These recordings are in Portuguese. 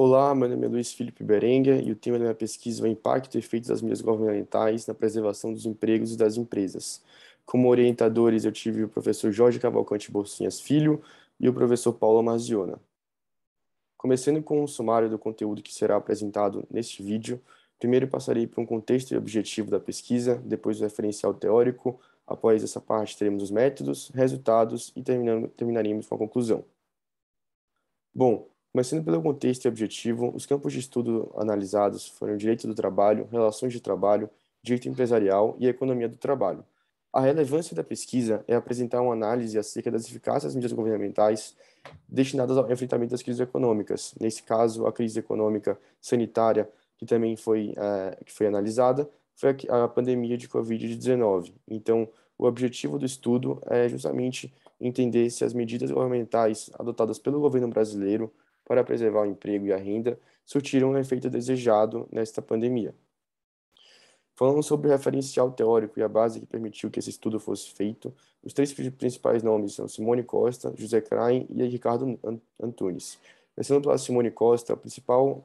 Olá, meu nome é Luiz Felipe Berenguer e o tema da minha pesquisa é o impacto e efeitos das medidas governamentais na preservação dos empregos e das empresas. Como orientadores, eu tive o professor Jorge Cavalcante Bolsinhas Filho e o professor Paulo Marziona. Começando com um sumário do conteúdo que será apresentado neste vídeo, primeiro passarei por um contexto e objetivo da pesquisa, depois o referencial teórico, após essa parte teremos os métodos, resultados e terminaremos com a conclusão. Bom, começando pelo contexto e objetivo, os campos de estudo analisados foram direito do trabalho, relações de trabalho, direito empresarial e economia do trabalho. A relevância da pesquisa é apresentar uma análise acerca das eficácias das medidas governamentais destinadas ao enfrentamento das crises econômicas. Nesse caso, a crise econômica sanitária, que também foi analisada, foi a pandemia de Covid-19. Então, o objetivo do estudo é justamente entender se as medidas governamentais adotadas pelo governo brasileiro para preservar o emprego e a renda surtiram o efeito desejado nesta pandemia. Falando sobre o referencial teórico e a base que permitiu que esse estudo fosse feito, os três principais nomes são Simone Costa, José Krain e Ricardo Antunes. Começando pela Simone Costa, a principal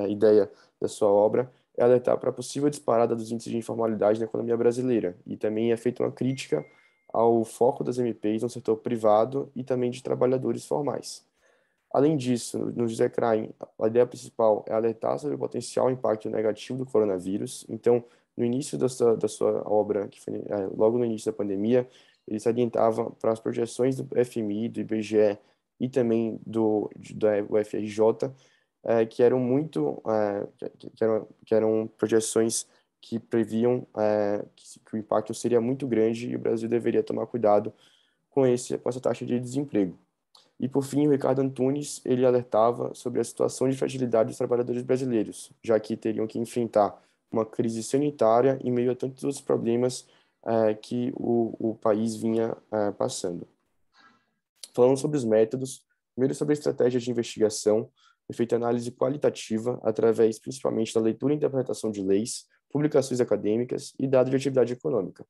ideia da sua obra é alertar para a possível disparada dos índices de informalidade na economia brasileira, e também é feita uma crítica ao foco das MPs no setor privado e também de trabalhadores formais. Além disso, no José Krain, a ideia principal é alertar sobre o potencial impacto negativo do coronavírus. Então, no início da sua obra, que foi logo no início da pandemia, ele se adiantava para as projeções do FMI, do IBGE e também da UFRJ, que eram que eram projeções que previam que o impacto seria muito grande e o Brasil deveria tomar cuidado com essa taxa de desemprego. E, por fim, o Ricardo Antunes, ele alertava sobre a situação de fragilidade dos trabalhadores brasileiros, já que teriam que enfrentar uma crise sanitária em meio a tantos outros problemas que o país vinha passando. Falando sobre os métodos, primeiro sobre a estratégia de investigação, foi feita análise qualitativa através principalmente da leitura e interpretação de leis, publicações acadêmicas e dados de atividade econômica.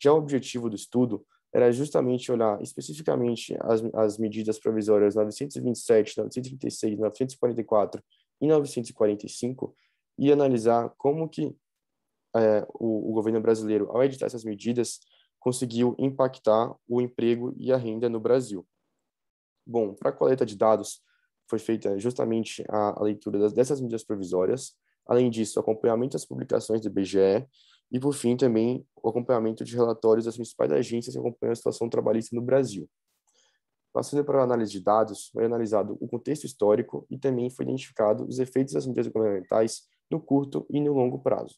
Já o objetivo do estudo era justamente olhar especificamente as medidas provisórias 927, 936, 944 e 945 e analisar como que o governo brasileiro, ao editar essas medidas, conseguiu impactar o emprego e a renda no Brasil. Bom, para a coleta de dados, foi feita justamente a leitura dessas medidas provisórias, além disso, o acompanhamento das publicações do IBGE e, por fim, também o acompanhamento de relatórios das principais agências que acompanham a situação trabalhista no Brasil. Passando para a análise de dados, foi analisado o contexto histórico e também foi identificado os efeitos das medidas governamentais no curto e no longo prazo.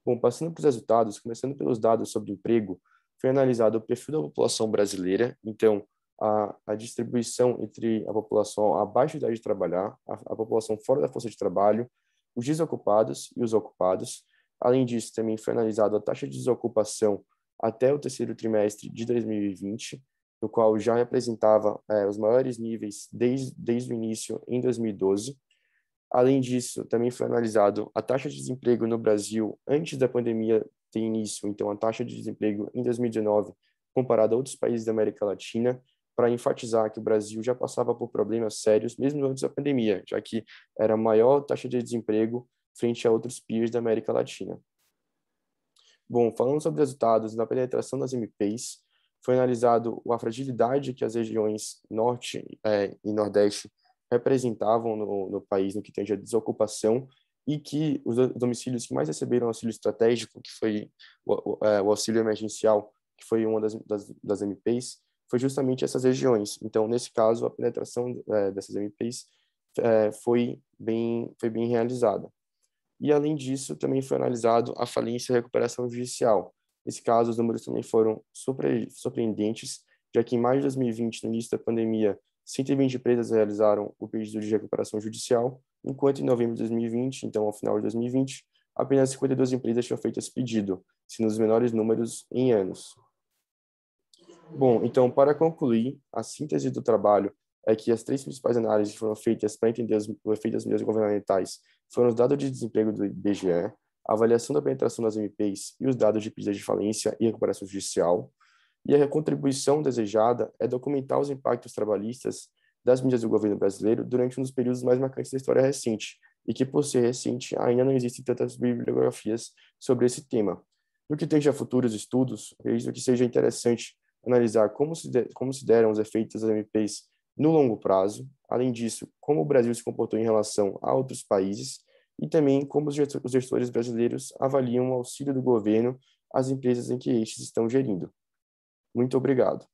Bom, passando para os resultados, começando pelos dados sobre emprego, foi analisado o perfil da população brasileira, então, a distribuição entre a população abaixo da idade de trabalhar, a população fora da força de trabalho, os desocupados e os ocupados. Além disso, também foi analisado a taxa de desocupação até o terceiro trimestre de 2020, no qual já representava os maiores níveis desde o início em 2012. Além disso, também foi analisado a taxa de desemprego no Brasil antes da pandemia ter início, então a taxa de desemprego em 2019, comparada a outros países da América Latina, para enfatizar que o Brasil já passava por problemas sérios mesmo antes da pandemia, já que era a maior taxa de desemprego frente a outros peers da América Latina. Bom, falando sobre resultados na penetração das MPs, foi analisado a fragilidade que as regiões Norte e Nordeste representavam no país no que tange a desocupação e que os domicílios que mais receberam auxílio estratégico, que foi o auxílio emergencial, que foi uma das MPs, foi justamente essas regiões. Então, nesse caso, a penetração dessas MPs foi bem realizada. E, além disso, também foi analisado a falência e a recuperação judicial. Nesse caso, os números também foram surpreendentes, já que em maio de 2020, no início da pandemia, 120 empresas realizaram o pedido de recuperação judicial, enquanto em novembro de 2020, então ao final de 2020, apenas 52 empresas tinham feito esse pedido, sendo os menores números em anos. Bom, então, para concluir, a síntese do trabalho é que as três principais análises que foram feitas para entender o efeito das medidas governamentais foram os dados de desemprego do IBGE, a avaliação da penetração das MPs e os dados de pedido de falência e recuperação judicial. E a contribuição desejada é documentar os impactos trabalhistas das mídias do governo brasileiro durante um dos períodos mais marcantes da história recente, e que, por ser recente, ainda não existem tantas bibliografias sobre esse tema. No que tange a futuros estudos, acredito que seja interessante analisar como se deram os efeitos das MPs no longo prazo, além disso, como o Brasil se comportou em relação a outros países e também como os gestores brasileiros avaliam o auxílio do governo às empresas em que estes estão gerindo. Muito obrigado.